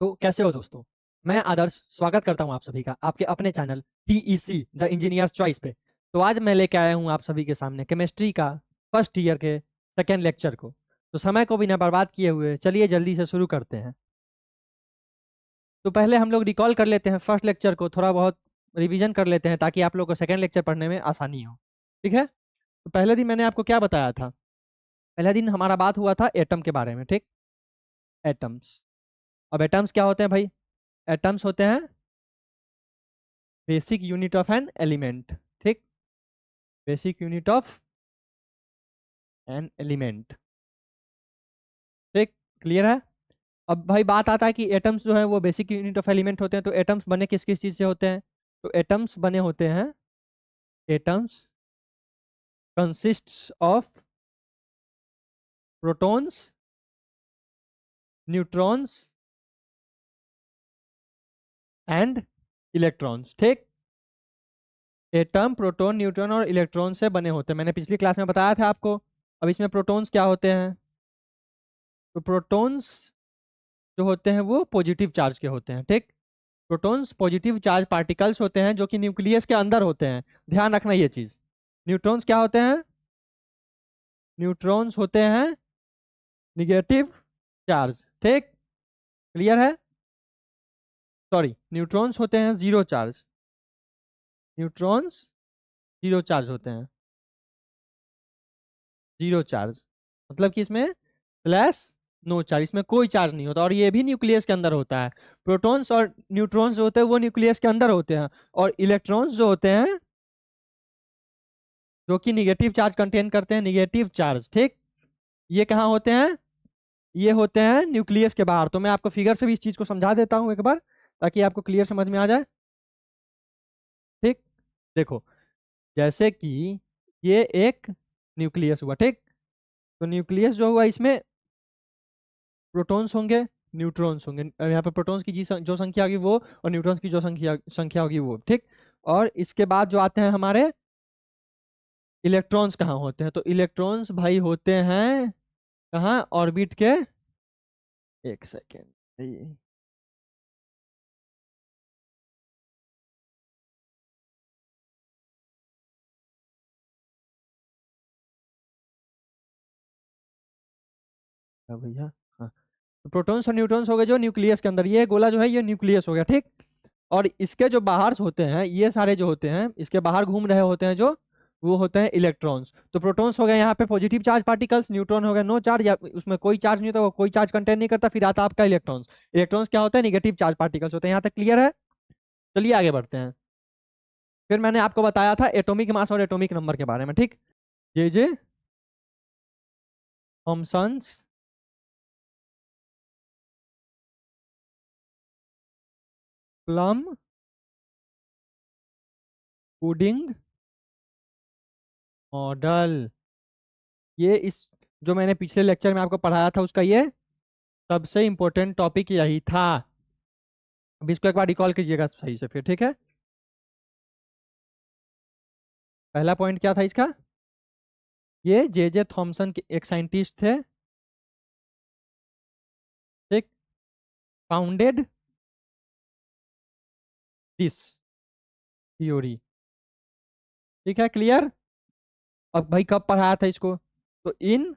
तो कैसे हो दोस्तों। मैं आदर्श स्वागत करता हूं आप सभी का आपके अपने channel TEC the engineers choice पे। तो आज मैं लेके आया हूं आप सभी के सामने केमिस्ट्री का फर्स्ट ईयर के सेकेंड लेक्चर को। तो समय को बिना बर्बाद किए हुए चलिए जल्दी से शुरू करते हैं। तो पहले हम लोग रिकॉल कर लेते हैं फर्स्ट लेक्चर को, थोड़ा बहुत रिवीजन कर लेते हैं ताकि आप लोग को सेकेंड लेक्चर पढ़ने में आसानी हो। ठीक है, तो पहले दिन मैंने आपको क्या बताया था। पहले दिन हमारा बात हुआ था एटम के बारे में। ठीक, एटम्स। अब एटम्स क्या होते हैं भाई? एटम्स होते हैं basic unit of an element. ठीक, basic unit of an element. ठीक, क्लियर है। अब भाई बात आता है कि एटम्स जो है वो बेसिक यूनिट ऑफ एलिमेंट होते हैं। तो एटम्स बने किस किस चीज से होते हैं? तो एटम्स बने होते हैं, atoms consists of protons, neutrons and electrons. ठीक, एटम प्रोटॉन न्यूट्रॉन और इलेक्ट्रॉन से बने होते हैं। मैंने पिछली क्लास में बताया था आपको। अब इसमें प्रोटॉन्स क्या होते हैं? तो प्रोटॉन्स जो होते हैं वो पॉजिटिव चार्ज के होते हैं। ठीक, प्रोटॉन्स पॉजिटिव चार्ज पार्टिकल्स होते हैं जो कि न्यूक्लियस के अंदर होते हैं। ध्यान रखना ये चीज। न्यूट्रॉन्स क्या होते हैं? न्यूट्रॉन्स होते हैं निगेटिव चार्ज। ठीक, क्लियर है। सॉरी, न्यूट्रॉन्स होते हैं zero charge. Neutrons zero charge होते हैं। जीरो चार्ज मतलब कि इसमें प्लस नो चार्ज, इसमें कोई चार्ज नहीं होता और ये भी न्यूक्लियस के अंदर होता है। प्रोटॉन्स और न्यूट्रॉन्स जो होते हैं वो न्यूक्लियस के अंदर होते हैं और इलेक्ट्रॉन्स जो होते हैं जो कि निगेटिव चार्ज कंटेन करते हैं, निगेटिव चार्ज। ठीक, ये कहाँ होते हैं? ये होते हैं न्यूक्लियस के बाहर। तो मैं आपको फिगर से भी इस चीज को समझा देता हूँ एक बार ताकि आपको क्लियर समझ में आ जाए। ठीक, देखो, जैसे कि ये एक न्यूक्लियस हुआ। ठीक, तो न्यूक्लियस जो हुआ इसमें प्रोटॉन्स होंगे, न्यूट्रॉन्स होंगे। यहाँ पे प्रोटॉन्स की जो संख्या होगी वो और न्यूट्रॉन्स की जो संख्या संख्या होगी वो। ठीक, और इसके बाद जो आते हैं हमारे इलेक्ट्रॉन्स कहाँ होते हैं? तो इलेक्ट्रॉन्स भाई होते हैं कहाँ? ऑर्बिट के, एक सेकेंड, भैया, हाँ। तो प्रोटॉन्स और न्यूट्रॉन्स हो गए जो न्यूक्लियस के अंदर। ये गोला जो है ये न्यूक्लियस हो गया। ठीक, और इसके जो बाहर होते हैं ये सारे जो होते हैं इसके बाहर घूम रहे होते हैं जो वो होते हैं इलेक्ट्रॉन्स। तो प्रोटॉन्स हो गए यहाँ पे पॉजिटिव चार्ज पार्टिकल्स, न्यूट्रॉन हो गए नो चार्ज या उसमें कोई चार्ज नहीं होता, वो कोई चार्ज कंटेन नहीं करता। फिर आता आपका इलेक्ट्रॉन्स। इलेक्ट्रॉन्स क्या होता है? निगेटिव चार्ज पार्टिकल्स होते हैं। यहाँ तक क्लियर है? चलिए आगे बढ़ते हैं। फिर मैंने आपको बताया था एटॉमिक मास और एटॉमिक नंबर के बारे में। ठीक, जे थॉमसन्स प्लम पुडिंग मॉडल। ये इस जो मैंने पिछले लेक्चर में आपको पढ़ाया था उसका ये सबसे इंपॉर्टेंट टॉपिक यही था। अब इसको एक बार रिकॉल कीजिएगा सही से फिर। ठीक है, पहला पॉइंट क्या था इसका? ये जे थॉमसन के एक साइंटिस्ट थे। ठीक, फाउंडेड दिस थ्योरी। ठीक है, क्लियर। अब भाई कब पढ़ाया था इसको? तो इन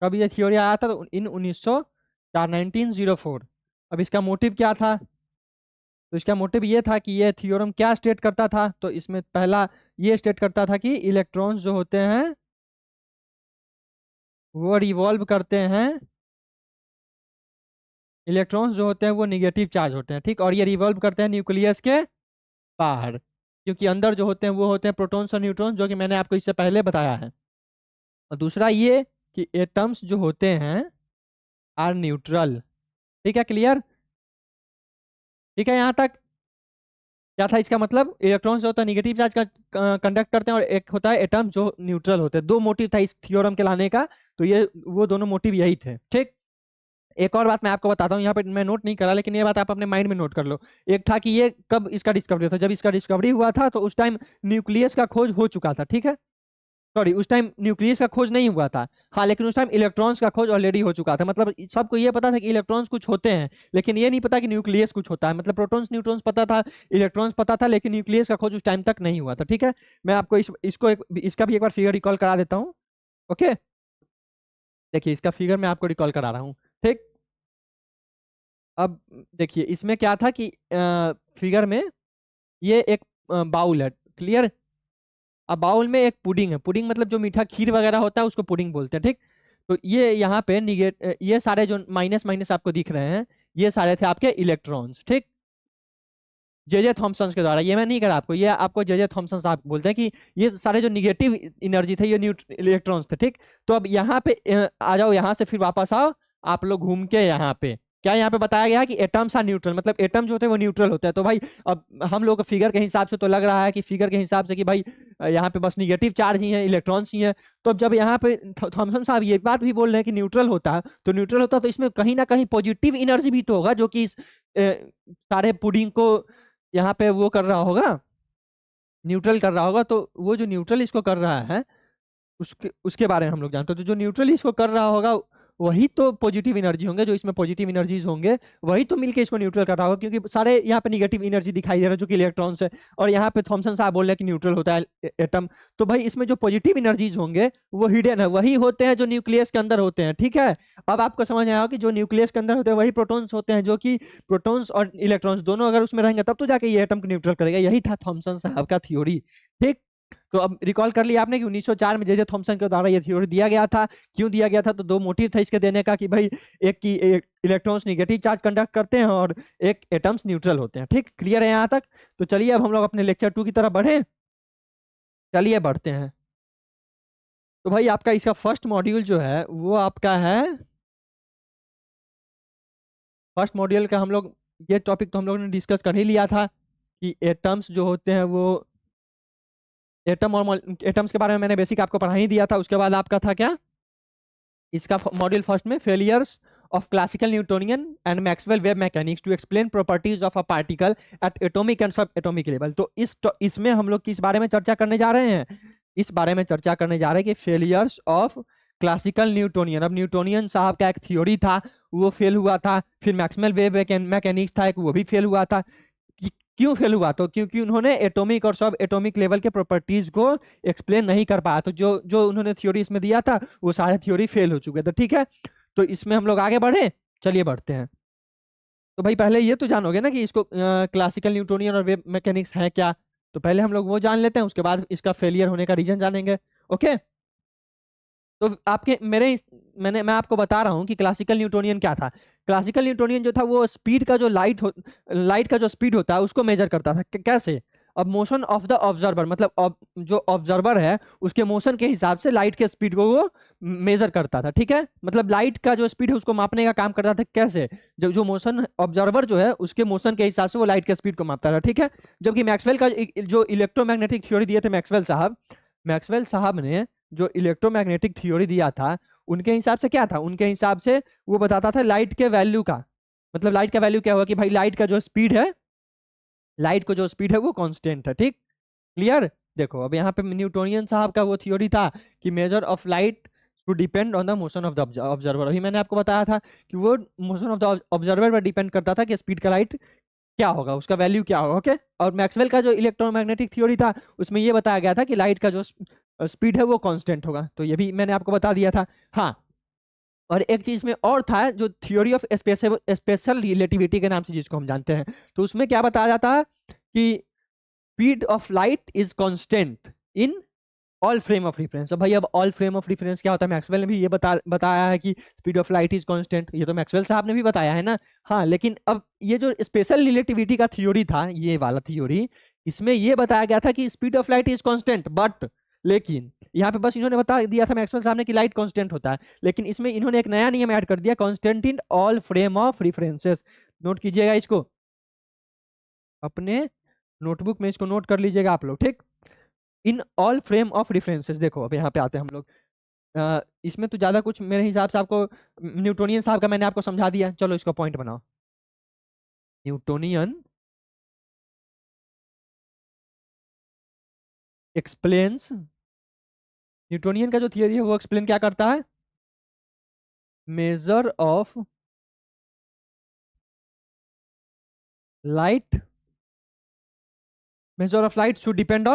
कब ये थ्योरी आया था? तो इन 1904। अब इसका मोटिव क्या था? तो इसका मोटिव ये था कि ये थ्योरम क्या स्टेट करता था? तो इसमें पहला ये स्टेट करता था कि इलेक्ट्रॉन्स जो होते हैं वो रिवॉल्व करते हैं, इलेक्ट्रॉन्स जो होते हैं वो निगेटिव चार्ज होते हैं। ठीक, और ये रिवॉल्व करते हैं न्यूक्लियस के बाहर, क्योंकि अंदर जो होते हैं वो होते हैं प्रोटॉन्स और न्यूट्रॉन्स जो कि मैंने आपको इससे पहले बताया है। और दूसरा ये कि एटम्स जो होते हैं आर न्यूट्रल। ठीक है, क्लियर। ठीक है, यहाँ तक क्या था इसका मतलब? इलेक्ट्रॉन्स जो होता है निगेटिव चार्ज का कंडक्ट करते हैं और एक होता है एटम जो न्यूट्रल होते हैं। दो मोटिव था इस थ्योरम के लाने का। तो ये वो दोनों मोटिव यही थे। ठीक, एक और बात मैं आपको बताता हूँ, यहाँ पे मैं नोट नहीं करा लेकिन ये बात आप अपने माइंड में नोट कर लो। एक था कि ये कब इसका डिस्कवरी था? जब इसका डिस्कवरी हुआ था तो उस टाइम न्यूक्लियस का खोज हो चुका था। ठीक है, सॉरी उस टाइम न्यूक्लियस का खोज नहीं हुआ था। हाँ, लेकिन उस टाइम इलेक्ट्रॉन्स का खोज ऑलरेडी हो चुका था। मतलब सबको ये पता था कि इलेक्ट्रॉन्स कुछ होते हैं, लेकिन ये नहीं पता कि न्यूक्लियस कुछ होता है। मतलब प्रोटॉन्स न्यूट्रॉन्स पता था, इलेक्ट्रॉन्स पता था, लेकिन न्यूक्लियस का खोज उस टाइम तक नहीं हुआ था। ठीक है, मैं आपको इसका भी एक बार फिगर रिकॉल करा देता हूँ। ओके, देखिए इसका फिगर मैं आपको रिकॉल करा रहा हूँ। ठीक, अब देखिए इसमें क्या था कि फिगर में ये एक बाउल है, क्लियर। अब बाउल में एक पुडिंग है, पुडिंग मतलब जो मीठा खीर वगैरह होता है उसको पुडिंग बोलते हैं। ठीक, तो ये यहाँ पे ये सारे जो माइनस माइनस आपको दिख रहे हैं, ये सारे थे आपके इलेक्ट्रॉन्स। ठीक, जे थॉमसन के द्वारा, ये मैं नहीं करा आपको, ये आपको जे थॉमसन साहब बोलते हैं कि ये सारे जो निगेटिव एनर्जी थे ये इलेक्ट्रॉन्स थे। ठीक, तो अब यहाँ पे आ जाओ, यहाँ से फिर वापस आओ आप लोग घूम के यहाँ पे। क्या यहाँ पे बताया गया है कि एटम्स आर न्यूट्रल, मतलब एटम जो होते हैं वो न्यूट्रल होते हैं। तो भाई अब हम लोग फिगर के हिसाब से तो लग रहा है कि फिगर के हिसाब से कि भाई यहाँ पे बस निगेटिव चार्ज ही है, इलेक्ट्रॉन्स ही है। तो अब जब यहाँ पे थॉमसन साहब ये बात भी बोल रहे हैं कि न्यूट्रल होता है, तो न्यूट्रल होता है तो इसमें कहीं ना कहीं पॉजिटिव एनर्जी भी तो होगा, जो कि इस सारे पुडिंग को यहाँ पे वो कर रहा होगा, न्यूट्रल कर रहा होगा। तो वो जो न्यूट्रल इसको कर रहा है उसके उसके बारे में हम लोग जानते हैं। तो जो न्यूट्रल इसको कर रहा होगा वही तो पॉजिटिव एनर्जी होंगे, जो इसमें पॉजिटिव एनर्जीज होंगे वही तो मिलके इसको न्यूट्रल कर रहा होगा, क्योंकि सारे यहाँ पे निगेटिव एनर्जी दिखाई दे रहा है जो कि इलेक्ट्रॉन्स है। और यहाँ पे थॉमसन साहब बोल रहे हैं कि न्यूट्रल होता है एटम। तो भाई इसमें जो पॉजिटिव एनर्जीज होंगे वो हिडन है, वही होते हैं जो न्यूक्लियस के अंदर होते हैं। ठीक है, अब आपको समझ आया कि जो न्यूक्लियस के अंदर होते हैं वही प्रोटॉन्स होते हैं, जो कि प्रोटॉन्स और इलेक्ट्रॉन्स दोनों अगर उसमें रहेंगे तब तो जाके ये एटम को न्यूट्रल करेगा। यही था थॉमसन साहब का थ्योरी। ठीक, तो अब रिकॉल कर लिया आपने कि 1904 में जे थॉमसन के द्वारा ये थ्योरी दिया गया था। क्यों दिया गया था? तो दो मोटिव था इसके देने का कि भाई एक इलेक्ट्रॉन्स निगेटिव चार्ज कंडक्ट करते हैं और एक एटम्स न्यूट्रल होते हैं। ठीक, क्लियर है यहाँ तक? तो चलिए अब हम लोग अपने लेक्चर 2 की तरफ बढ़े। चलिए बढ़ते हैं। तो भाई आपका इसका फर्स्ट मॉड्यूल जो है वो आपका है, फर्स्ट मॉड्यूल का हम लोग ये टॉपिक तो हम लोग ने डिस्कस कर ही लिया था कि एटम्स जो होते हैं वो एटम और एटम्स के बारे में मैंने बेसिक आपको पढ़ा ही दिया था। उसके बाद आपका था क्या, इसका मॉड्यूल फर्स्ट में failures of classical Newtonian and Maxwell wave mechanics to explain properties of a particle at atomic and subatomic level. तो इसमें हम लोग किस बारे में चर्चा करने जा रहे हैं? इस बारे में चर्चा करने जा रहे हैं कि फेलियर्स ऑफ क्लासिकल न्यूटोनियन। अब न्यूटोनियन साहब का एक थ्योरी था वो फेल हुआ था, फिर मैक्सवेल वेव मैकेनिक्स था एक, वो भी फेल हुआ था। क्यों फेल हुआ? तो क्योंकि उन्होंने एटॉमिक और सब एटॉमिक लेवल के प्रॉपर्टीज को एक्सप्लेन नहीं कर पाया। तो जो जो उन्होंने थ्योरी इसमें दिया था वो सारे थ्योरी फेल हो चुके थे। ठीक है, तो इसमें हम लोग आगे बढ़े। चलिए बढ़ते हैं। तो भाई पहले ये तो जानोगे ना कि इसको क्लासिकल न्यूटोनियन और वेव मैकेनिक्स है क्या। तो पहले हम लोग वो जान लेते हैं, उसके बाद इसका फेलियर होने का रीजन जानेंगे। ओके, तो आपके मैं आपको बता रहा हूँ कि क्लासिकल न्यूटोनियन क्या था। क्लासिकल न्यूटोनियन जो था वो स्पीड का जो लाइट का जो स्पीड होता है उसको मेजर करता था। कैसे? अब मोशन ऑफ द ऑब्जर्वर, मतलब जो ऑब्जर्वर है उसके मोशन के हिसाब से लाइट के स्पीड को वो मेजर करता था। ठीक है, मतलब लाइट का जो स्पीड है उसको मापने का काम करता था। कैसे? जब जो मोशन ऑब्जर्वर जो है उसके मोशन के हिसाब से वो लाइट के स्पीड को मापता था। ठीक है, जबकि मैक्सवेल का जो इलेक्ट्रोमैग्नेटिक थ्योरी दिए थे मैक्सवेल साहब ने जो इलेक्ट्रोमैग्नेटिक थ्योरी दिया था उनके हिसाब से क्या था, उनके हिसाब से वो बताता था लाइट के वैल्यू का, मतलब लाइट का वैल्यू क्या हुआ कि भाई लाइट का जो स्पीड है, लाइट को जो स्पीड है वो कांस्टेंट है। ठीक, क्लियर? देखो अब यहाँ पे न्यूटोनियन साहब का वो थ्योरी था कि major of light to depend on the motion of the observer. अभी मैंने आपको बताया था कि वो मोशन ऑफ द ऑब्जर्वर पर डिपेंड करता था कि स्पीड का लाइट क्या होगा, उसका वैल्यू क्या होगा। ओके, और मैक्सवेल का जो इलेक्ट्रोमैग्नेटिक थ्योरी था उसमें ये बताया गया था कि लाइट का जो स्पीड है वो कांस्टेंट होगा। तो ये भी मैंने आपको बता दिया था। हाँ, और एक चीज में और था जो theory of special special relativity के नाम से जिसको हम जानते हैं। तो उसमें क्या बताया जाता है कि speed of light is constant in all frame of reference. अब भाई अब ऑल फ्रेम ऑफ रिफरेंस क्या होता है? मैक्सवेल ने भी ये बताया है कि speed of light is constant, ये तो मैक्सवेल साहब ने भी बताया है ना। हाँ, लेकिन अब ये जो स्पेशल रिलेटिविटी का थ्योरी था, ये वाला थ्योरी, इसमें ये बताया गया था कि speed of light is constant, but लेकिन यहाँ पे बस इन्होंने बता दिया था मैक्सवेल साहब ने कि लाइट कांस्टेंट होता है, लेकिन इसमें इन्होंने एक नया नियम ऐड कर दिया, constant in all frame of references. Note कीजिएगा इसको, अपने नोटबुक में इसको नोट कर लीजिएगा आप लोग। ठीक, इन ऑल फ्रेम ऑफ रेफरेंसेस। देखो अब यहाँ पे आते हैं हम लोग। इसमें तो ज्यादा कुछ मेरे हिसाब से आपको न्यूटोनियन साहब का मैंने आपको समझा दिया। चलो इसको पॉइंट बनाओ। न्यूटोनियन एक्सप्लेन्स न्यूटोनियन का जो थियरी है वो एक्सप्लेन क्या करता है, major of light, measure of light should depend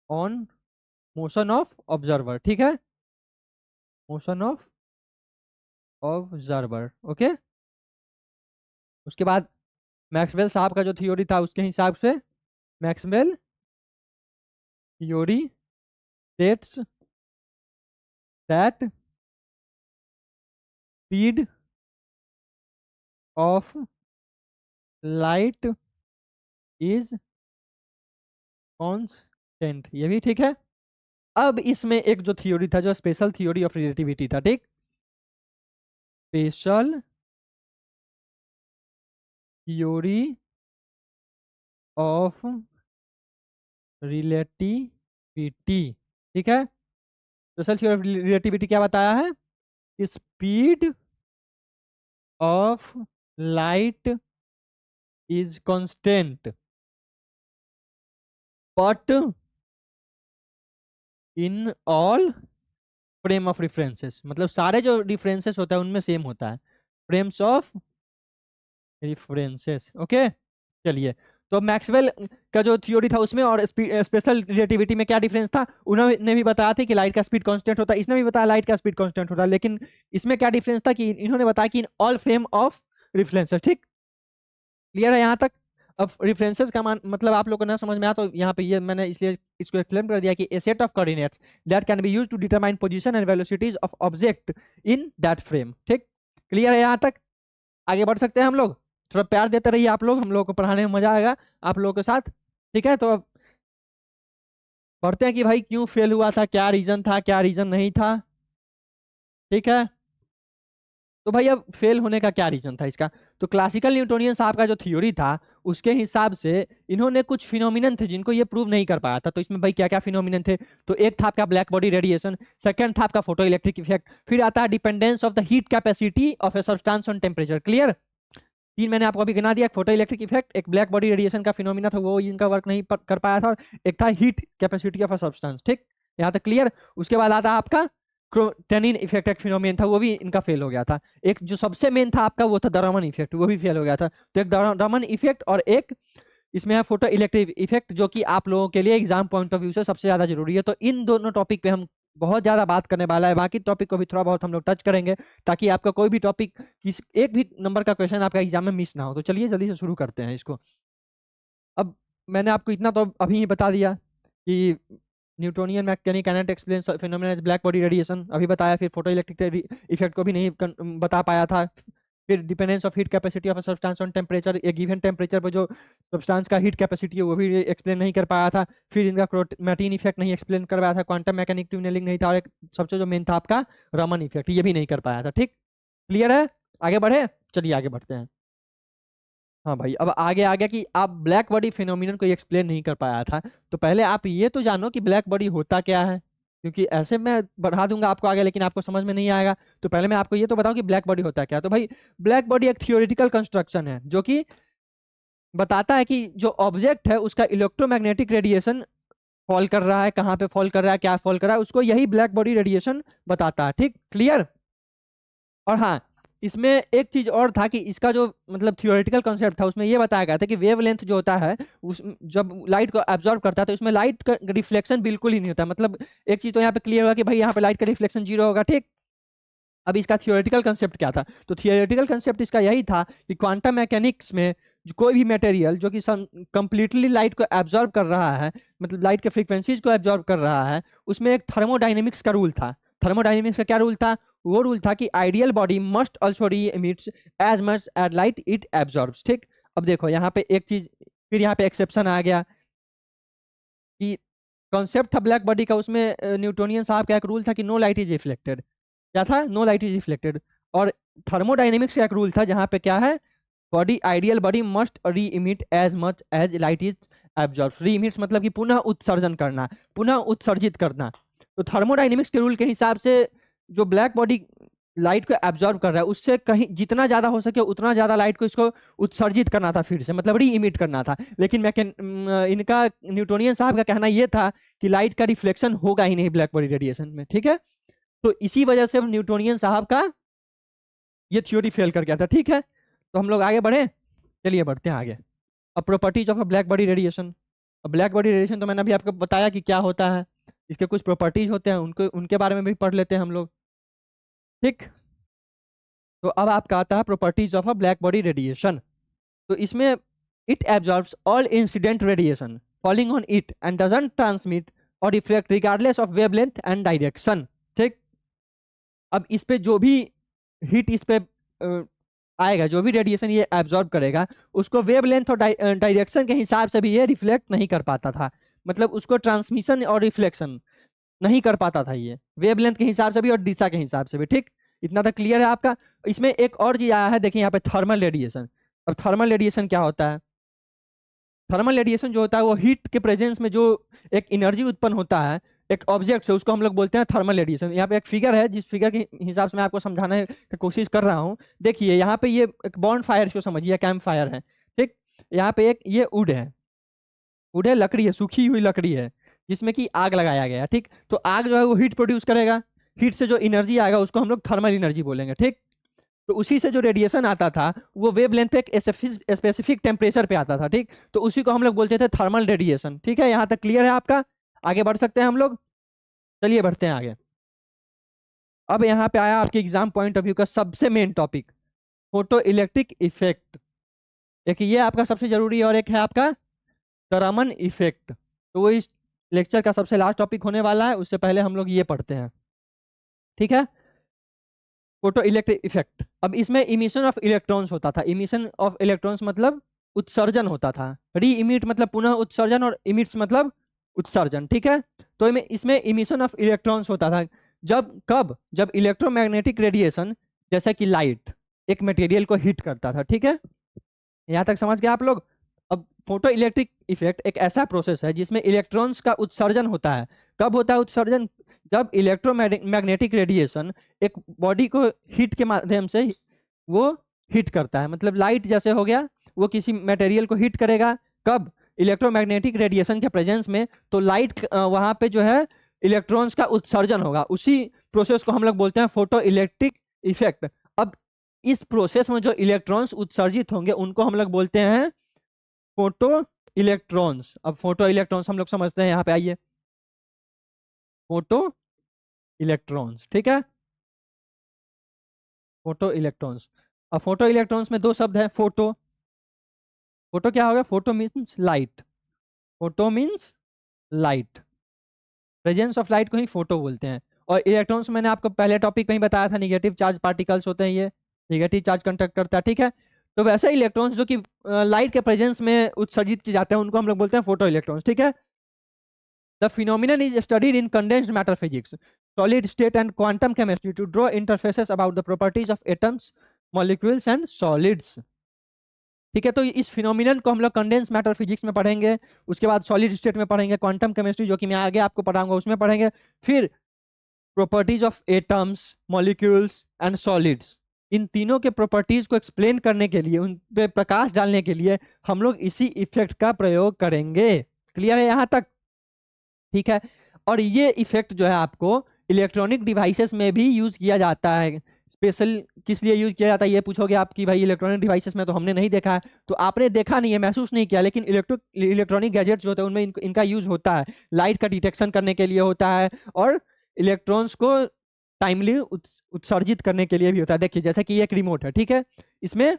on motion of observer, ठीक है, मोशन ऑफ ऑब्जर्वर, ओके। उसके बाद मैक्सवेल साहब का जो थ्योरी था उसके हिसाब से Maxwell theory states that speed of light is constant, ये भी ठीक है। अब इसमें एक जो थ्योरी था जो स्पेशल थ्योरी ऑफ रिलेटिविटी था, ठीक, स्पेशल थ्योरी ऑफ रिलेटिविटी, ठीक है। स्पेशल थ्योरी ऑफ रिलेटिविटी क्या बताया है, speed of light is constant but in all frame of references, मतलब सारे जो डिफरेंसेस होता है उनमें सेम होता है, फ्रेम्स ऑफ रिफरेंसेस, ओके। चलिए, तो मैक्सवेल का जो थ्योरी था उसमें और स्पेशल रिलेटिविटी में क्या डिफरेंस था, उन्होंने भी बताया था कि लाइट का स्पीड कांस्टेंट होता है, इसने भी बताया लाइट का स्पीड कांस्टेंट होता है, लेकिन इसमें क्या डिफरेंस था कि इन्होंने बताया कि इन ऑल फ्रेम ऑफ रिफरेंसेस, ठीक, क्लियर है यहाँ तक। अब रेफरेंसेस का मतलब आप लोगों को ना समझ में आया तो यहाँ पे ये मैंने इसलिए इसको एक्सप्लेन कर दिया कि a set of coordinates that can be used to determine position and velocities of object in that frame, ठीक, क्लियर है यहाँ तक। आगे बढ़ सकते हैं हम लोग, थोड़ा प्यार देते रहिए आप लोग, हम लोग को पढ़ाने में मजा आएगा आप लोगों के साथ, ठीक है। तो अब पढ़ते हैं कि भाई क्यों फेल हुआ था, क्या रीजन था, क्या रीजन नहीं था, ठीक है। तो भाई अब फेल होने का क्या रीजन था इसका, तो क्लासिकल न्यूटोनियन साहब का जो थ्योरी था उसके हिसाब से इन्होंने कुछ फिनोमिनन थे जिनको ये प्रूव नहीं कर पाया था। तो इसमें भाई क्या क्या फिनोमिनन थे, तो एक था आपका ब्लैक बॉडी रेडिएशन, सेकंड था आपका फोटो इलेक्ट्रिक इफेक्ट, फिर आता है dependence of the heat capacity of a substance on temperature, clear. तीन मैंने आपको अभी गिना दिया, फोटो इलेक्ट्रिक इफेक्ट, एक ब्लैक बॉडी रेडिएशन का फिनोमिना था वो इनका वर्क नहीं कर पाया था, और एक था heat capacity of a substance, ठीक, यहाँ तक क्लियर। उसके बाद आता आपका टेनिन इफेक्ट, एक फिनोमिन था वो भी इनका फेल हो गया था। एक जो सबसे मेन था आपका वो था द रमन इफेक्ट, वो भी फेल हो गया था। तो एक रमन इफेक्ट और एक इसमें है फोटो इलेक्ट्रिक इफेक्ट, जो कि आप लोगों के लिए एग्जाम पॉइंट ऑफ व्यू से सबसे ज्यादा जरूरी है। तो इन दोनों टॉपिक पे हम बहुत ज्यादा बात करने वाला है, बाकी टॉपिक को भी थोड़ा बहुत हम लोग टच करेंगे ताकि आपका कोई भी टॉपिक किस एक भी नंबर का क्वेश्चन आपका एग्जाम में मिस ना हो। तो चलिए जल्दी से शुरू करते हैं इसको। अब मैंने आपको इतना तो अभी ही बता दिया कि Newtonian mechanic cannot explain phenomena as black body radiation, अभी बताया। फिर फोटो इलेक्ट्रिक इफेक्ट को भी नहीं बता पाया था। फिर dependence of heat capacity of a substance on temperature, एक गिवन टेम्परेचर पर जो सब्सटेंस का हीट कैपेसिटी है वो भी एक्सप्लेन नहीं कर पाया था। फिर इनका मैटीन इफेक्ट नहीं एक्सप्लेन कर पाया था, क्वांटम मैकेनिक ट्यूनलिंग नहीं था, और एक सबसे जो मेन था आपका रमन इफेक्ट, ये भी नहीं कर पाया था, ठीक, क्लियर है। आगे बढ़े, चलिए आगे बढ़ते हैं। हाँ भाई, अब आगे आ गया कि आप ब्लैक बॉडी फिनोमिनन को एक्सप्लेन नहीं कर पाया था। तो पहले आप ये तो जानो कि ब्लैक बॉडी होता क्या है, क्योंकि ऐसे मैं बढ़ा दूंगा आपको आगे लेकिन आपको समझ में नहीं आएगा। तो पहले मैं आपको ये तो बताऊं कि ब्लैक बॉडी होता क्या है। तो भाई ब्लैक बॉडी एक थियोरेटिकल कंस्ट्रक्शन है जो कि बताता है कि जो ऑब्जेक्ट है उसका इलेक्ट्रोमैग्नेटिक रेडिएशन फॉल कर रहा है, कहाँ पे फॉल कर रहा है, क्या फॉल कर रहा है, उसको यही ब्लैक बॉडी रेडिएशन बताता है, ठीक, क्लियर। और हाँ, इसमें एक चीज और था कि इसका जो मतलब थियोरेटिकल कॉन्सेप्ट था उसमें ये बताया गया था कि वेवलेंथ जो होता है उस जब लाइट को एब्जॉर्ब करता है तो इसमें लाइट का रिफ्लेक्शन बिल्कुल ही नहीं होता। मतलब एक चीज तो यहाँ पे क्लियर होगा कि भाई यहाँ पे लाइट का रिफ्लेक्शन जीरो होगा, ठीक। अब इसका थियोरेटिकल कंसेप्ट क्या था, तो थियोरेटिकल कंसेप्ट इसका यही था कि क्वांटम मैकेनिक्स में कोई भी मटेरियल जो कि कंप्लीटली लाइट को एब्जॉर्ब कर रहा है, मतलब लाइट के फ्रीक्वेंसीज को एब्जॉर्ब कर रहा है, उसमें एक थर्मोडाइनेमिक्स का रूल था। थर्मोडाइनेमिक्स का क्या रूल था, वो रूल था कि ideal body must also re-emits as much as light it absorbs, ठीक। अब देखो यहाँ पे एक चीज, फिर यहाँ पे एक्सेप्शन आ गया कि कॉन्सेप्ट था ब्लैक बॉडी का, उसमें न्यूटोनियन साहब का एक रूल था कि नो लाइट इज रिफ्लेक्टेड, क्या था, नो लाइट इज रिफ्लेक्टेड। और थर्मोडाइनेमिक्स का एक रूल था जहां पे क्या है, body ideal body must re-emit as much as light is absorb. Re-emits मतलब कि पुनः उत्सर्जन करना, पुनः उत्सर्जित करना। तो थर्मोडाइनेमिक्स के रूल के हिसाब से जो ब्लैक बॉडी लाइट को एब्जॉर्ब कर रहा है, उससे कहीं जितना ज्यादा हो सके उतना ज्यादा लाइट को इसको उत्सर्जित करना था, फिर से मतलब री इमिट करना था। लेकिन इनका न्यूटोनियन साहब का कहना यह था कि लाइट का रिफ्लेक्शन होगा ही नहीं ब्लैक बॉडी रेडिएशन में, ठीक है। तो इसी वजह से न्यूटोनियन साहब का ये थ्योरी फेल कर गया था, ठीक है। तो हम लोग आगे बढ़े, चलिए बढ़ते हैं आगे। अब properties of a black body radiation. अब ब्लैक बॉडी रेडिएशन तो मैंने अभी आपको बताया कि क्या होता है, इसके कुछ प्रॉपर्टीज होते हैं, उनको उनके बारे में भी पढ़ लेते हैं हम लोग, ठीक। तो अब आपका आता है properties of a black body radiation. तो इसमें it absorbs all incident radiation falling on it and doesn't transmit और reflect regardless of wavelength and direction, ठीक। अब इस पे जो भी हीट इस पे आएगा, जो भी रेडिएशन ये एब्जॉर्ब करेगा, उसको वेवलेंथ और डायरेक्शन के हिसाब से भी ये रिफ्लेक्ट नहीं कर पाता था। मतलब उसको ट्रांसमिशन और रिफ्लेक्शन नहीं कर पाता था ये, वेवलेंथ के हिसाब से भी और दिशा के हिसाब से भी, ठीक। इतना तक क्लियर है आपका। इसमें एक और चीज आया है, देखिए यहाँ पे थर्मल रेडिएशन। अब थर्मल रेडिएशन क्या होता है? थर्मल रेडिएशन जो होता है वो हीट के प्रेजेंस में जो एक एनर्जी उत्पन्न होता है एक ऑब्जेक्ट से, उसको हम लोग बोलते हैं थर्मल रेडिएशन। यहाँ पे एक फिगर है, जिस फिगर के हिसाब से मैं आपको समझाने की कोशिश कर रहा हूँ। देखिए यहाँ पे ये एक बॉन्ड फायर को समझिए, कैंप फायर है, ठीक। यहाँ पे एक ये वुड है, वुड है, लकड़ी है, सूखी हुई लकड़ी है, जिसमें कि आग लगाया गया है, ठीक। तो आग जो है वो हीट प्रोड्यूस करेगा, हीट से जो एनर्जी आएगा उसको हम लोग थर्मल एनर्जी बोलेंगे, ठीक। तो उसी से जो रेडिएशन आता था वो वेवलेंथ पे एक स्पेसिफिक टेम्परेचर पे आता था, ठीक। तो उसी को हम लोग बोलते थे थर्मल रेडिएशन, ठीक है। यहाँ तक क्लियर है आपका? आगे बढ़ सकते हैं हम लोग, चलिए बढ़ते हैं आगे। अब यहाँ पे आया आपके एग्जाम पॉइंट ऑफ व्यू का सबसे main topic, photo electric effect. एक ये आपका सबसे जरूरी और एक है आपका करमन इफेक्ट। तो वो इस लेक्चर का सबसे लास्ट टॉपिक होने वाला है, उससे पहले हम लोग ये पढ़ते हैं, ठीक है। Photo electric effect. अब इसमें इमिशन ऑफ इलेक्ट्रॉन्स होता था। इमिशन ऑफ इलेक्ट्रॉन्स मतलब उत्सर्जन होता था। री इमिट मतलब पुनः उत्सर्जन, और इमिट्स मतलब उत्सर्जन, ठीक है। तो इसमें इमिशन ऑफ इलेक्ट्रॉन्स होता था जब कब जब इलेक्ट्रोमैग्नेटिक रेडिएशन जैसा कि लाइट एक मटेरियल को हिट करता था, ठीक है। यहाँ तक समझ गए आप लोग? अब फोटो इलेक्ट्रिक इफेक्ट एक ऐसा प्रोसेस है जिसमें इलेक्ट्रॉन्स का उत्सर्जन होता है। कब होता है उत्सर्जन? जब इलेक्ट्रोमैग्नेटिक रेडिएशन एक बॉडी को हीट के माध्यम से वो हिट करता है। मतलब लाइट जैसे हो गया, वो किसी मटेरियल को हिट करेगा, कब? इलेक्ट्रोमैग्नेटिक रेडिएशन के प्रेजेंस में। तो लाइट वहां पे जो है इलेक्ट्रॉन्स का उत्सर्जन होगा, उसी प्रोसेस को हम लोग बोलते हैं फोटो इलेक्ट्रिक इफेक्ट। अब इस प्रोसेस में जो इलेक्ट्रॉन्स उत्सर्जित होंगे उनको हम लोग बोलते हैं फोटो इलेक्ट्रॉन्स। अब फोटो इलेक्ट्रॉन्स हम लोग समझते हैं, यहाँ पे आइए, फोटो इलेक्ट्रॉन्स, ठीक है। Photo electrons. अब फोटो इलेक्ट्रॉन्स में दो शब्द हैं, फोटो। फोटो क्या होगा? Photo means light, photo means light, presence of light को ही फोटो बोलते हैं। और इलेक्ट्रॉन्स मैंने आपको पहले टॉपिक में ही बताया था, निगेटिव चार्ज पार्टिकल्स होते हैं, ये निगेटिव चार्ज कंडक्ट करता है, ठीक है। तो वैसे इलेक्ट्रॉन्स जो कि लाइट के प्रेजेंस में उत्सर्जित किए जाते हैं उनको हम लोग बोलते हैं फोटो इलेक्ट्रॉन्स, ठीक है। The phenomenon is studied in condensed matter physics, solid state and quantum chemistry to draw interfaces about the properties of atoms, molecules and solids, ठीक है। तो इस फिनोमिनन को हम लोग कंडेंस मैटर फिजिक्स में पढ़ेंगे, उसके बाद सॉलिड स्टेट में पढ़ेंगे, क्वांटम केमिस्ट्री जो कि मैं आगे आपको पढ़ाऊंगा उसमें पढ़ेंगे, फिर properties of atoms, molecules and solids. इन तीनों के प्रॉपर्टीज को एक्सप्लेन करने के लिए, उन पे प्रकाश डालने के लिए हम लोग इसी इफेक्ट का प्रयोग करेंगे। क्लियर है यहाँ तक? ठीक है। और ये इफेक्ट जो है आपको इलेक्ट्रॉनिक डिवाइसेस में भी यूज किया जाता है। स्पेशल किस लिए यूज किया जाता है ये पूछोगे आप कि भाई इलेक्ट्रॉनिक डिवाइसेस में तो हमने नहीं देखा है। तो आपने देखा नहीं है, महसूस नहीं किया, लेकिन इलेक्ट्रॉनिक गैजेट्स जो होते हैं उनमें इनका यूज होता है। लाइट का डिटेक्शन करने के लिए होता है, और इलेक्ट्रॉन्स को टाइमली उत्सर्जित करने के लिए भी होता है। देखिए जैसे कि ये एक रिमोट है, ठीक है। इसमें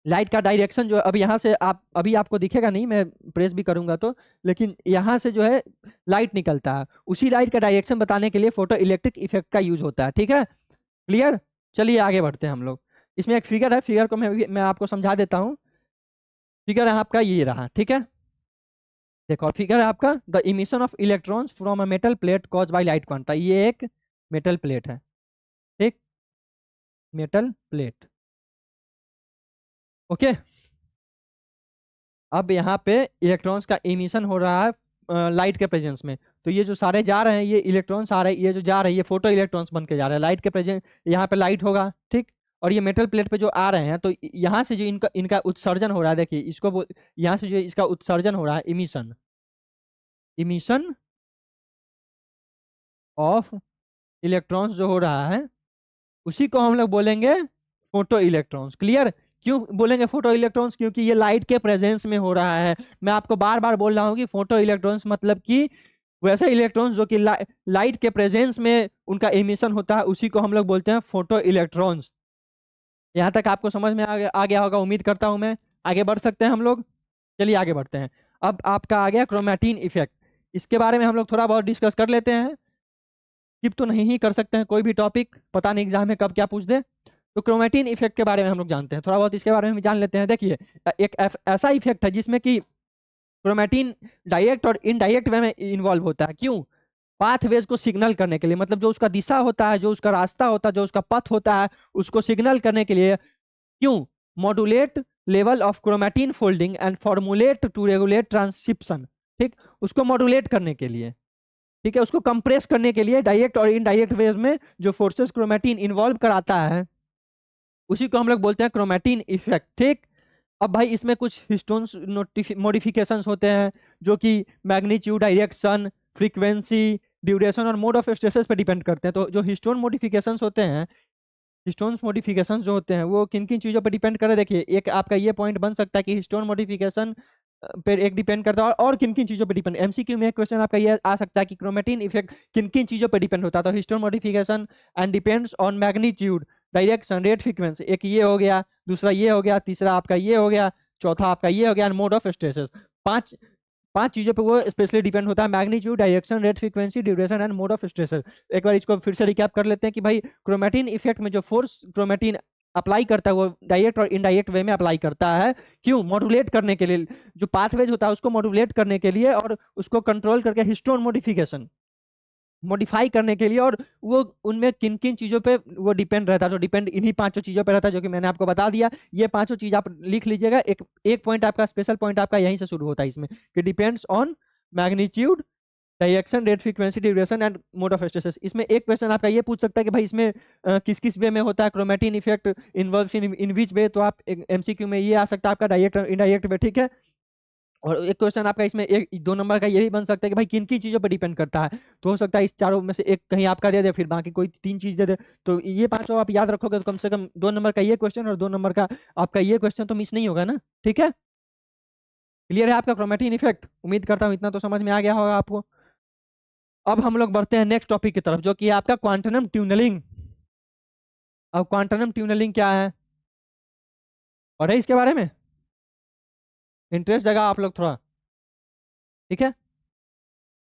लाइट का डायरेक्शन जो अब यहाँ से आप अभी आपको दिखेगा नहीं, मैं प्रेस भी करूंगा तो, लेकिन यहाँ से जो है लाइट निकलता है, उसी लाइट का डायरेक्शन बताने के लिए फोटो इलेक्ट्रिक इफेक्ट का यूज होता है, ठीक है। क्लियर? चलिए आगे बढ़ते हैं हम लोग। इसमें एक फिगर है, फिगर को मैं आपको समझा देता हूँ। फिगर है आपका ये रहा, ठीक है। देखो फिगर है आपका, the emission of electrons from a metal plate cause by light quanta. ये एक मेटल प्लेट है, ठीक, मेटल प्लेट, ओके। अब यहाँ पे इलेक्ट्रॉन्स का इमिशन हो रहा है लाइट के प्रेजेंस में। तो ये जो सारे जा रहे हैं ये इलेक्ट्रॉन्स आ रहे हैं, ये जो जा रहे हैं ये फोटो इलेक्ट्रॉन्स बन के जा रहे हैं। लाइट के प्रेजेंस, यहाँ पे लाइट होगा, ठीक। और ये मेटल प्लेट पे जो आ रहे हैं, तो यहाँ से जो इनका इनका उत्सर्जन हो रहा है, देखिए इसको यहाँ से जो इसका उत्सर्जन हो रहा है, इमिशन, इमिशन ऑफ इलेक्ट्रॉन्स जो हो रहा है, उसी को हम लोग बोलेंगे फोटो इलेक्ट्रॉन्स। क्लियर? क्यों बोलेंगे फोटो इलेक्ट्रॉन्स? क्योंकि ये लाइट के प्रेजेंस में हो रहा है। मैं आपको बार बार बोल रहा हूँ कि फोटो इलेक्ट्रॉन्स मतलब कि वैसे इलेक्ट्रॉन्स जो कि लाइट के प्रेजेंस में उनका एमिशन होता है, उसी को हम लोग बोलते हैं फोटो इलेक्ट्रॉन्स। यहाँ तक आपको समझ में आ गया होगा, उम्मीद करता हूँ मैं। आगे बढ़ सकते हैं हम लोग, चलिए आगे बढ़ते हैं। अब आपका आ गया क्रोमैटिन इफेक्ट, इसके बारे में हम लोग थोड़ा बहुत डिस्कस कर लेते हैं। स्किप तो नहीं ही कर सकते हैं कोई भी टॉपिक, पता नहीं एग्जाम में कब क्या पूछ दे। तो क्रोमैटिन इफेक्ट के बारे में हम लोग जानते हैं, थोड़ा बहुत इसके बारे में भी जान लेते हैं। देखिए, एक ऐसा इफेक्ट है जिसमें कि क्रोमैटिन डायरेक्ट और इनडायरेक्ट वे में इन्वॉल्व होता है। क्यों? पाथवेज को सिग्नल करने के लिए, मतलब जो उसका दिशा होता है, जो उसका रास्ता होता है, जो उसका पथ होता है, उसको सिग्नल करने के लिए। क्यों? Modulate level of chromatin folding and formulate to regulate transcription, ठीक। उसको मॉड्यूलेट करने के लिए, ठीक है, उसको कंप्रेस करने के लिए डायरेक्ट और इनडायरेक्ट वेव में जो फोर्सेस क्रोमैटिन इन्वॉल्व कराता है, उसी को हम लोग बोलते हैं क्रोमैटिन इफेक्ट, ठीक। अब भाई इसमें कुछ हिस्टोन्स मॉडिफिकेशंस होते हैं जो कि मैग्नीट्यूड, डायरेक्शन, फ्रीक्वेंसी, ड्यूरेशन और मोड ऑफ स्ट्रेसेस पे डिपेंड करते हैं। तो जो हिस्टोन मॉडिफिकेशंस होते हैं, हिस्टोन्स मॉडिफिकेशन जो होते हैं वो किन किन चीज़ों पर डिपेंड करे। देखिए, एक आपका ये पॉइंट बन सकता है कि हिस्टोन मॉडिफिकेशन पर एक डिपेंड करता है, और किन किन चीज़ों पर डिपेंड। एमसीक्यू में एक क्वेश्चन आपका ये आ सकता है कि क्रोमैटिन इफेक्ट किन किन चीज़ों पर डिपेंड होता है। तो histone modification and depends on magnitude, direction, rate, frequency, एक ये हो गया, दूसरा ये हो गया, तीसरा आपका ये हो गया, चौथा आपका ये हो गया, मोड ऑफ स्ट्रेसेस। पांच पांच चीजों पे वो स्पेशली डिपेंड होता है, magnitude, direction, rate, frequency, duration and mode of stresses. एक बार इसको फिर से रिकैप कर लेते हैं कि भाई क्रोमैटिन इफेक्ट में जो फोर्स क्रोमैटिन अप्लाई करता है वो डायरेक्ट और इनडायरेक्ट वे में अप्लाई करता है। क्यों? मॉड्यूलेट करने के लिए, जो पाथवेज होता है उसको मॉड्यूलेट करने के लिए, और उसको कंट्रोल करके हिस्टोन मॉडिफिकेशन मॉडिफाई करने के लिए। और वो उनमें किन किन चीज़ों पे वो डिपेंड रहता है, तो डिपेंड इन्हीं पांचों चीज़ों पे रहता है जो कि मैंने आपको बता दिया। ये पांचों चीज़ आप लिख लीजिएगा। एक एक पॉइंट आपका, स्पेशल पॉइंट आपका यहीं से शुरू होता है इसमें, कि depends on magnitude, direction, rate, frequency, duration and mode of stresses. इसमें एक क्वेश्चन आपका ये पूछ सकता है कि भाई इसमें किस किस वे में होता है क्रोमैटिन इफेक्ट, इन्वॉल्व इन विच वे। तो आप एमसीक्यू में ये आ सकता है आपका डायरेक्ट और इनडायरेक्ट वे, ठीक है। और एक क्वेश्चन आपका इसमें एक 2 नंबर का ये भी बन सकता है कि भाई किन किन चीज़ों पर डिपेंड करता है। तो हो सकता है इस चारों में से एक कहीं आपका दे दे, फिर बाकी कोई 3 चीज़ दे दे। तो ये पांचों आप याद रखोगे तो कम से कम 2 नंबर का ये क्वेश्चन और 2 नंबर का आपका ये क्वेश्चन तो मिस नहीं होगा ना, ठीक है। क्लियर है आपका क्रोमैटिन इफेक्ट? उम्मीद करता हूँ इतना तो समझ में आ गया होगा आपको। अब हम लोग बढ़ते हैं नेक्स्ट टॉपिक की तरफ, जो कि है आपका क्वांटम ट्यूनलिंग। अब क्वांटम ट्यूनलिंग क्या है और है इसके बारे में इंटरेस्ट जगह आप लोग थोड़ा, ठीक है।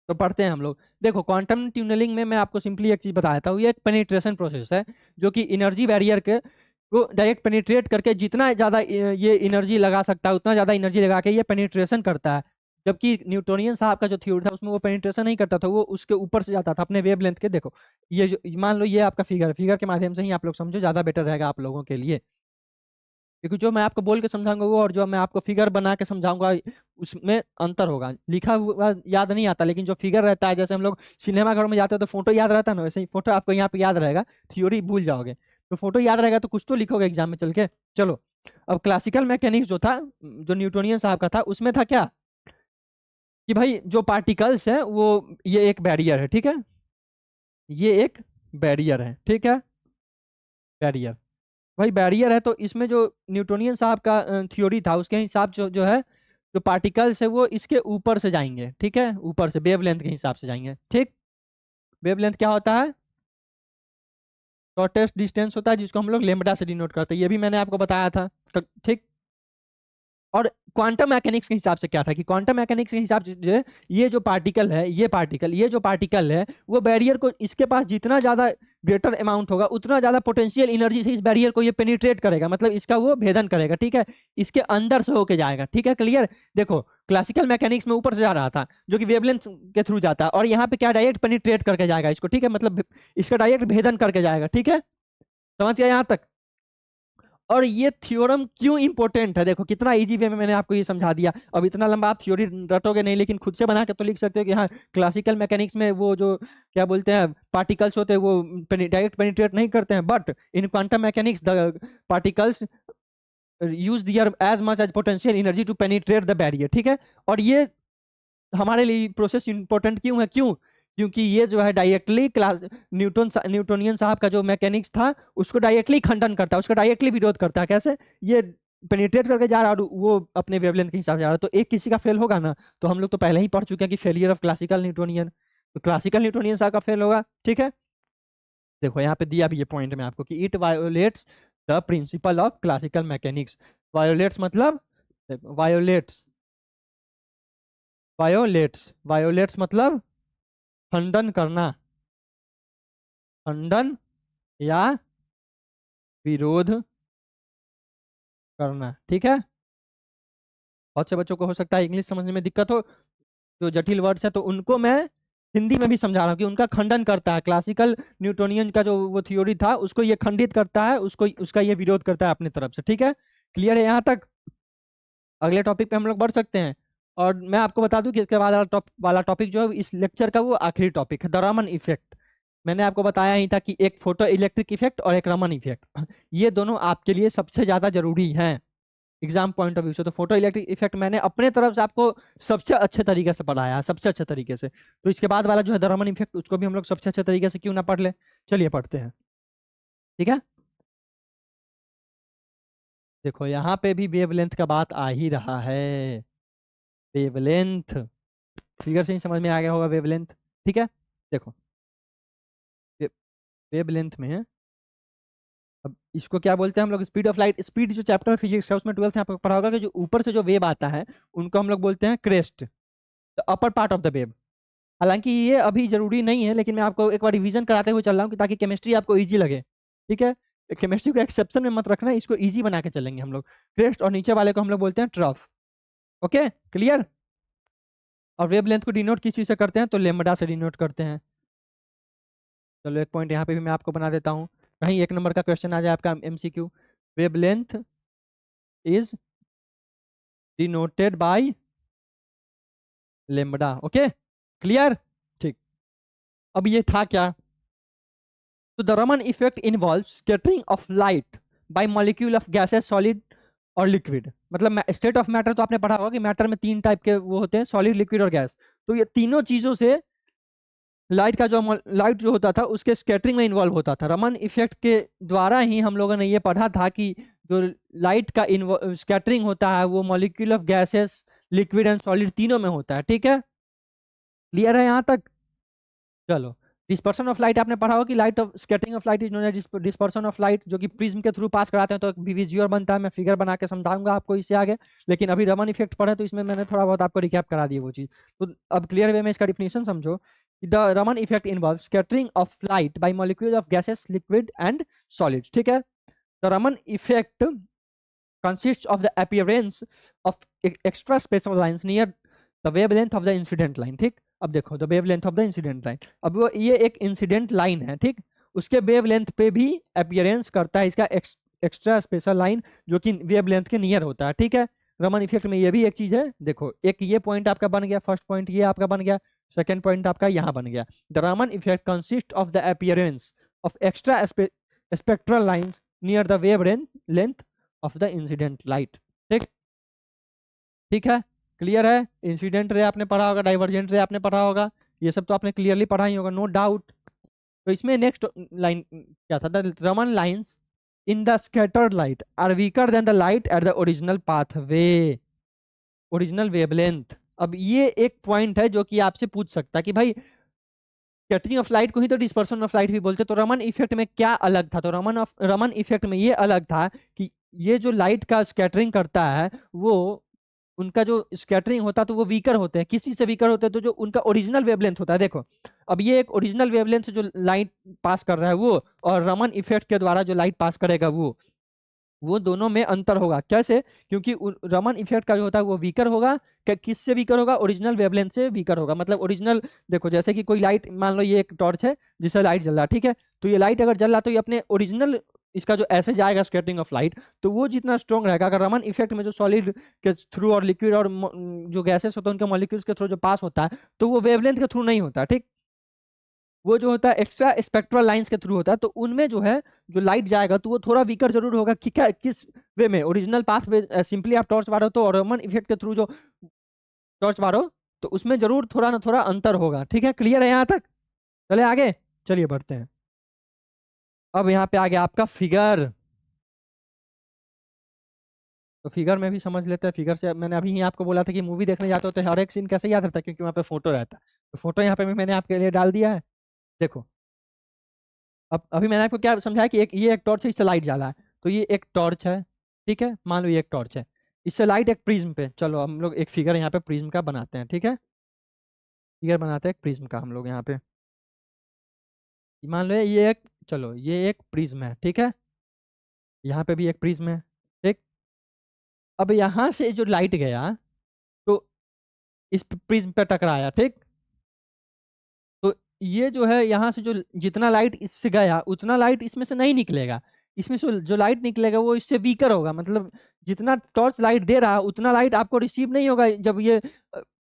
तो पढ़ते हैं हम लोग। देखो, क्वांटम ट्यूनलिंग में मैं आपको सिंपली एक चीज बताया था, ये एक पेनिट्रेशन प्रोसेस है जो कि एनर्जी बैरियर के को डायरेक्ट पेनिट्रेट करके जितना ज़्यादा ये एनर्जी लगा सकता है उतना ज़्यादा एनर्जी लगा के ये पेनिट्रेशन करता है। जबकि न्यूटोनियन साहब का जो थ्योरी था उसमें वो पेनिट्रेशन नहीं करता था, वो उसके ऊपर से जाता था अपने वेवलेंथ के। देखो, ये जो मान लो ये आपका फिगर के माध्यम से ही आप लोग समझो, ज़्यादा बेटर रहेगा आप लोगों के लिए। क्योंकि जो मैं आपको बोल के समझाऊंगा वो और जो मैं आपको फिगर बना के समझाऊंगा उसमें अंतर होगा। लिखा हुआ याद नहीं आता, लेकिन जो फिगर रहता है, जैसे हम लोग सिनेमा घर में जाते हैं तो फोटो याद रहता है ना, वैसे ही फोटो आपको यहाँ पे याद रहेगा, थ्योरी भूल जाओगे। तो फोटो याद रहेगा तो कुछ तो लिखोगे एग्जाम में चल के। चलो, अब क्लासिकल मैकेनिक्स जो था, जो न्यूटोनियन साहब का था, उसमें था क्या कि भाई जो पार्टिकल्स है वो, ये एक बैरियर है, ठीक है, ये एक बैरियर है, ठीक है, बैरियर। भाई बैरियर है तो इसमें जो न्यूटोनियन साहब का थ्योरी था उसके हिसाब जो है, जो पार्टिकल्स है वो इसके ऊपर से जाएंगे, ठीक है, ऊपर से वेवलेंथ के हिसाब से जाएंगे, ठीक। वेवलेंथ क्या होता है? शॉर्टेस्ट डिस्टेंस होता है जिसको हम लोग लेम्बडा से डिनोट करते हैं, ये भी मैंने आपको बताया था, ठीक। और क्वांटम मैकेनिक्स के हिसाब से क्या था कि क्वांटम मैकेनिक्स के हिसाब से ये जो पार्टिकल है, ये जो पार्टिकल है वो बैरियर को, इसके पास जितना ज्यादा ग्रेटर अमाउंट होगा उतना ज्यादा पोटेंशियल एनर्जी से इस बैरियर को ये पेनिट्रेट करेगा, मतलब इसका वो भेदन करेगा, ठीक है, इसके अंदर से होके जाएगा, ठीक है। क्लियर? देखो, क्लासिकल मैकेनिक्स में ऊपर से जा रहा था जो कि वेवलेंथ के थ्रू जाता है, और यहाँ पे क्या डायरेक्ट पेनिट्रेट करके जाएगा इसको, ठीक है, मतलब इसका डायरेक्ट भेदन करके जाएगा, ठीक है। समझ गया यहाँ तक? और ये थ्योरम क्यों इंपॉर्टेंट है, देखो कितना इजी वे में मैंने आपको ये समझा दिया। अब इतना लंबा आप थ्योरी रटोगे नहीं, लेकिन खुद से बना के तो लिख सकते हो कि हाँ क्लासिकल मैकेनिक्स में वो जो क्या बोलते हैं पार्टिकल्स होते हैं वो डायरेक्ट पेनिट्रेट नहीं करते हैं, but in quantum mechanics the particles use their as much as potential energy to penetrate the barrier, ठीक है। और ये हमारे लिए प्रोसेस इंपॉर्टेंट क्यों है, क्यों, क्योंकि ये जो है डायरेक्टली क्लास न्यूटोनियन साहब का जो मैकेनिक्स था उसको डायरेक्टली खंडन करता है, उसका डायरेक्टली विरोध करता है। कैसे, ये पेनिट्रेट करके जा रहा है और वो अपने वेवलेंथ के हिसाब से जा रहा है, तो एक किसी का फेल होगा ना। तो हम लोग तो पहले ही पढ़ चुके हैं कि फेलियर ऑफ क्लासिकल न्यूटोनियन, तो क्लासिकल न्यूटोनियन साहब का फेल होगा, ठीक है। देखो यहाँ पे दिया भी ये पॉइंट में आपको कि it violates the principle of classical mechanics. Violates मतलब, वायोलेट्स, वायोलेट्स मतलब खंडन करना, खंडन या विरोध करना, ठीक है। बहुत से बच्चों को हो सकता है इंग्लिश समझने में दिक्कत हो, जो जटिल वर्ड्स है तो उनको मैं हिंदी में भी समझा रहा हूँ कि उनका खंडन करता है, क्लासिकल न्यूटोनियन का जो वो थ्योरी था उसको ये खंडित करता है, उसको उसका ये विरोध करता है अपनी तरफ से, ठीक है। क्लियर है यहाँ तक। अगले टॉपिक पे हम लोग बढ़ सकते हैं। और मैं आपको बता दूं कि इसके बाद वाला टॉपिक जो है इस लेक्चर का वो आखिरी टॉपिक है, द रमन इफेक्ट। मैंने आपको बताया ही था कि एक फोटो इलेक्ट्रिक इफेक्ट और एक रमन इफेक्ट, ये दोनों आपके लिए सबसे ज्यादा जरूरी हैं एग्जाम पॉइंट ऑफ व्यू से। तो फोटो इलेक्ट्रिक इफेक्ट मैंने अपने तरफ से आपको सबसे अच्छे तरीके से पढ़ाया है, सबसे अच्छे तरीके से। तो इसके बाद वाला जो है द रमन इफेक्ट, उसको भी हम लोग सबसे अच्छे तरीके से क्यों ना पढ़ ले। चलिए पढ़ते हैं, ठीक है। देखो यहाँ पे भी वेवलेंथ का बात आ ही रहा है, वेवलेंथ, फिगर से ही समझ में आ गया होगा वेवलेंथ, ठीक है। देखो वेवलेंथ में, अब इसको क्या बोलते हैं हम लोग, स्पीड ऑफ लाइट। स्पीड जो चैप्टर फिजिक्स है उसमें 12th में आपको पढ़ा होगा कि जो ऊपर से जो वेव आता है उनको हम लोग बोलते हैं crest, the upper part of the wave. हालांकि ये अभी जरूरी नहीं है, लेकिन मैं आपको एक बार रिवीजन कराते हुए चल रहा हूँ कि ताकि केमिस्ट्री आपको इजी लगे, ठीक है। केमिस्ट्री को एक्सेप्शन में मत रखना, इसको इजी बना के चलेंगे हम लोग। क्रेस्ट और नीचे वाले को हम लोग बोलते हैं ट्रफ, ओके क्लियर। और वेवलेंथ को डिनोट किस चीज से करते हैं, तो लेमडा से डिनोट करते हैं। चलो एक पॉइंट यहाँ पे भी मैं आपको बना देता हूँ, कहीं एक नंबर का क्वेश्चन आ जाए आपका MCQ. Wavelength is denoted by lambda, okay clear, ठीक। अब ये था क्या, तो the Raman effect involve scattering of light by molecule of gases, solid और लिक्विड। मतलब स्टेट ऑफ मैटर तो आपने पढ़ा होगा कि मैटर में 3 टाइप के वो होते हैं, सॉलिड, लिक्विड और गैस। तो ये तीनों चीजों से लाइट का जो लाइट जो होता था उसके स्कैटरिंग में इन्वॉल्व होता था। रमन इफेक्ट के द्वारा ही हम लोगों ने ये पढ़ा था कि जो लाइट का स्कैटरिंग होता है वो molecule of gases, liquid and solid तीनों में होता है, ठीक है। क्लियर है यहाँ तक। चलो डिस्पर्शन ऑफ लाइट आपने पढ़ा हो कि light of scattering of light is known as dispersion of light, जो कि प्रिज्म के थ्रू पास कराते हैं तो एक विजुअल बनता है। मैं फिगर बना के समझाऊंगा आपको इससे आगे, लेकिन अभी रमन इफेक्ट पढ़े तो इसमें मैंने थोड़ा बहुत आपको रिकैप करा दी वो चीज। तो अब क्लियर वे में इसका डिफिनेशन समझो। The Raman effect involve scattering of light by molecule of gases, liquid and solids, ठीक है। The Raman effect consists of the appearance of extra spatial lines near the wavelength of the incident line, ठीक। अब देखो the wavelength of the incident line, अब वो ये एक incident line है, ठीक। उसके वेवलेंथ पे भी अपीयरेंस करता है इसका एक्स्ट्रा स्पेशल लाइन जो कि वेवलेंथ के नियर होता है, ठीक है। रमन इफेक्ट में ये भी एक चीज है, देखो एक ये पॉइंट आपका बन गया, फर्स्ट पॉइंट ये आपका बन गया, सेकंड पॉइंट आपका यहाँ बन गया। The Raman effect consist of the appearance of extra spectral lines near the wavelength of the incident light, ठीक। ठीक है क्लियर है। इंसिडेंट रे आपने पढ़ा होगा, डाइवर्जेंट रे आपने पढ़ा होगा, ये सब तो आपने क्लियरली पढ़ा ही होगा, नो डाउट। तो इसमें नेक्स्ट लाइन क्या था, the Raman lines in the scattered light are weaker than the light at the original pathway, original wavelength. अब ये एक पॉइंट है जो कि आपसे पूछ सकता है कि भाई स्कैटरिंग ऑफ लाइट को ही तो डिस्पर्शन ऑफ लाइट भी बोलते, तो रमन इफेक्ट में क्या अलग था, तो रमन इफेक्ट में ये अलग था कि ये जो लाइट का स्कैटरिंग करता है वो उनका जो स्कैटरिंग होता है तो वो वीकर होते हैं, किसी से वीकर होते हैं, तो जो उनका ओरिजिनल वेवलेंथ होता है, देखो अब ये एक ओरिजिनल वेवलेंथ से जो लाइट पास कर रहा है वो, और रमन इफेक्ट के द्वारा जो लाइट पास करेगा वो दोनों में अंतर होगा। कैसे, क्योंकि रमन इफेक्ट का जो होता है वो वीकर होगा, किससे वीकर होगा, ओरिजिनल वेवलेंथ से वीकर होगा। मतलब ओरिजिनल, देखो जैसे कि कोई लाइट, मान लो ये एक टॉर्च है जिससे लाइट जल रहा है, ठीक है। तो ये लाइट अगर जल रहा है तो ये अपने ओरिजिनल इसका जो ऐसे जाएगा स्कैटरिंग ऑफ लाइट, तो वो जितना स्ट्रॉन्ग रहेगा, अगर रमन इफेक्ट में जो सॉलिड के थ्रू और लिक्विड और जो गैसेस होता है उनके मॉलिक्यूल्स के थ्रू जो पास होता है, तो वो वेवलेंथ के थ्रू नहीं होता, ठीक। वो जो होता है एक्स्ट्रा स्पेक्ट्रल लाइंस के थ्रू होता है, तो उनमें जो है जो लाइट जाएगा तो वो थोड़ा वीकर जरूर होगा कि क्या किस वे में, ओरिजिनल पाथ वे सिंपली आप टॉर्च मारो तो और रमन इफेक्ट के थ्रू जो टॉर्च मारो तो उसमें जरूर थोड़ा ना थोड़ा अंतर होगा, ठीक है। क्लियर है यहाँ तक? चले आगे, चलिए बढ़ते हैं। अब यहाँ पे आ गया आपका फिगर, तो फिगर में भी समझ लेते हैं। फिगर से मैंने अभी ही आपको बोला था कि मूवी देखने जाते हो तो हर एक सीन कैसे याद रहता है, क्योंकि वहाँ पे फोटो रहता है, तो फोटो यहाँ पे भी मैंने आपके लिए डाल दिया है। देखो, अब अभी मैंने आपको क्या समझाया कि ये एक टॉर्च है, इससे लाइट जाला है, तो ये एक टॉर्च है, ठीक है, मान लो ये एक टॉर्च है, इससे लाइट एक प्रिज्म पे, चलो हम लोग एक फिगर यहाँ पे प्रिज्म का बनाते हैं, ठीक है। फिगर बनाते हैं एक प्रिज्म का हम लोग यहाँ पे, मान लो ये एक, चलो ये एक प्रिज्म है, ठीक है, यहाँ पे भी एक प्रिज्म है, ठीक। अब यहाँ से जो लाइट गया तो इस प्रिज्म पे टकराया, ठीक। तो ये जो है यहाँ से जो जितना लाइट इससे गया उतना लाइट इसमें से नहीं निकलेगा, इसमें से जो लाइट निकलेगा वो इससे वीकर होगा, मतलब जितना टॉर्च लाइट दे रहा है उतना लाइट आपको रिसीव नहीं होगा जब ये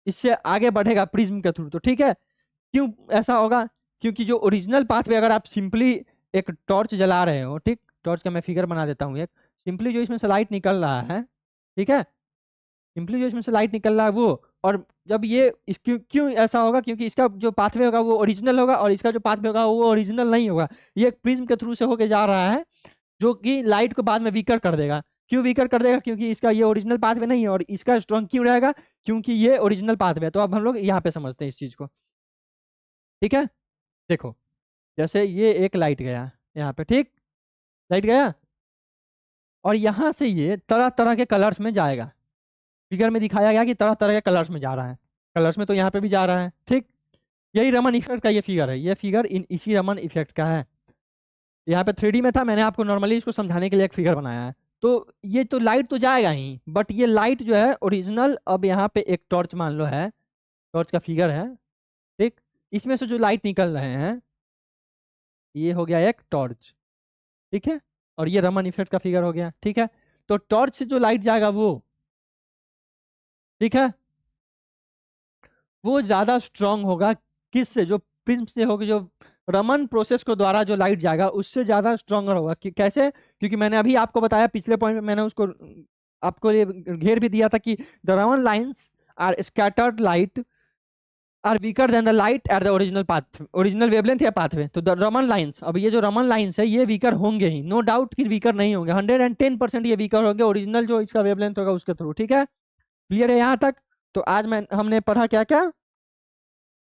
इससे आगे बढ़ेगा प्रिज्म के थ्रू, तो ठीक है। क्यों ऐसा होगा? क्योंकि जो ओरिजिनल पाथ में अगर आप सिंपली एक टॉर्च जला रहे हो, ठीक, टॉर्च का मैं फिगर बना देता हूँ एक, सिंपली जो इसमें से लाइट निकल रहा है, ठीक है, सिंपली जो इसमें से लाइट निकल रहा है वो, और जब ये इस क्यों ऐसा होगा, क्योंकि इसका जो पाथवे होगा वो ओरिजिनल होगा और इसका जो पाथवे होगा वो ओरिजिनल नहीं होगा, ये एक प्रिज्म के थ्रू से होके जा रहा है जो कि लाइट को बाद में वीकर कर देगा। क्यों वीकर कर देगा? क्योंकि इसका ये ओरिजिनल पाथवे नहीं है, और इसका स्ट्रॉन्ग क्यों रहेगा? क्योंकि ये ओरिजिनल पाथवे है। तो अब हम लोग यहाँ पे समझते हैं इस चीज को, ठीक है। देखो, जैसे ये एक लाइट गया यहाँ पे, ठीक, लाइट गया और यहाँ से ये तरह तरह के कलर्स में जाएगा, फिगर में दिखाया गया कि तरह तरह के कलर्स में जा रहा है, कलर्स में तो यहाँ पे भी जा रहा है, ठीक। यही रमन इफेक्ट का ये फिगर है, ये फिगर इसी रमन इफेक्ट का है। यहाँ पे 3D में था, मैंने आपको नॉर्मली इसको समझाने के लिए एक फिगर बनाया है। तो ये तो लाइट तो जाएगा ही, बट ये लाइट जो है ओरिजिनल, अब यहाँ पे एक टॉर्च मान लो है, टॉर्च का फिगर है, ठीक, इसमें से जो लाइट निकल रहे हैं ये हो गया एक टॉर्च, ठीक है, और ये रमन इफेक्ट का फिगर हो गया, ठीक है। तो टॉर्च से जो लाइट जाएगा वो, ठीक है, वो ज्यादा स्ट्रांग होगा किससे? जो प्रिज्म से होगी, जो रमन प्रोसेस को द्वारा जो लाइट जाएगा उससे ज्यादा स्ट्रांगर होगा। कि कैसे? क्योंकि मैंने अभी आपको बताया पिछले पॉइंट में, मैंने उसको आपको ये घेर भी दिया था कि the Raman lines are scattered light are weaker than the light at the original path, original wavelength या पाथवे। तो द रमन लाइंस, अब ये जो रमन लाइंस है ये वीकर होंगे ही, नो डाउट कि वीकर नहीं होंगे, 110% ये वीकर होंगे ओरिजिनल जो इसका वेवलेंथ होगा उसके थ्रू, ठीक है। क्लियर है यहाँ तक? तो आज हमने पढ़ा क्या क्या,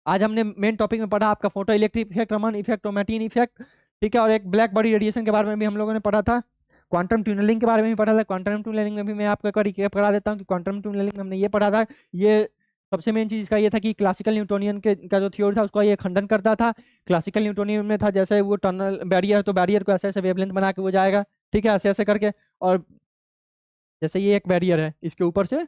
आज हमने मेन टॉपिक में पढ़ा आपका photo electric effect, Raman effect, टोमेटिन इफेक्ट, ठीक है, और एक ब्लैक बॉडी रेडिएशन के बारे में भी हम लोगों ने पढ़ा था, क्वांटम ट्यूनलिंग के बारे में भी पढ़ा था। क्वांटम ट्यूनलिंग में भी मैं आपको एक बार रिकैप करा देता हूँ कि क्वांटम ट्यूनलिंग में हमने ये पढ़ा था, ये सबसे मेन चीज इसका ये था कि क्लासिकल न्यूटोनियन के का जो थ्योरी था उसको ये खंडन करता था। क्लासिकल न्यूटोनियन में था जैसे वो टनल बैरियर, तो बैरियर को ऐसे ऐसे वेवलेंथ बना के वो जाएगा, ठीक है, ऐसे ऐसे करके, और जैसे ये एक बैरियर है इसके ऊपर से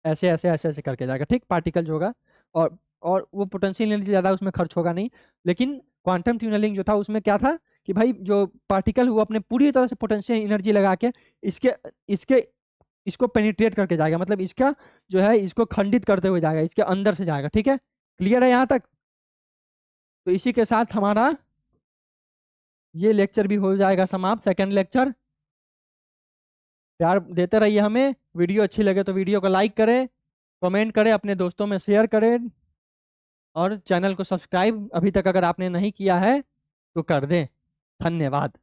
ऐसे ऐसे ऐसे ऐसे करके जाएगा, ठीक, पार्टिकल जो होगा, और वो पोटेंशियल एनर्जी ज़्यादा उसमें खर्च होगा नहीं। लेकिन क्वांटम ट्यूनलिंग जो था उसमें क्या था कि भाई जो पार्टिकल वो अपने पूरी तरह से पोटेंशियल एनर्जी लगा के इसके इसके इसको पेनिट्रेट करके जाएगा, मतलब इसका जो है इसको खंडित करते हुए जाएगा, इसके अंदर से जाएगा, ठीक है। क्लियर है यहाँ तक? तो इसी के साथ हमारा ये लेक्चर भी हो जाएगा समाप्त, सेकंड लेक्चर। प्यार देते रहिए हमें, वीडियो अच्छी लगे तो वीडियो को लाइक करें, कमेंट करें, अपने दोस्तों में शेयर करें, और चैनल को सब्सक्राइब अभी तक अगर आपने नहीं किया है तो कर दें। धन्यवाद।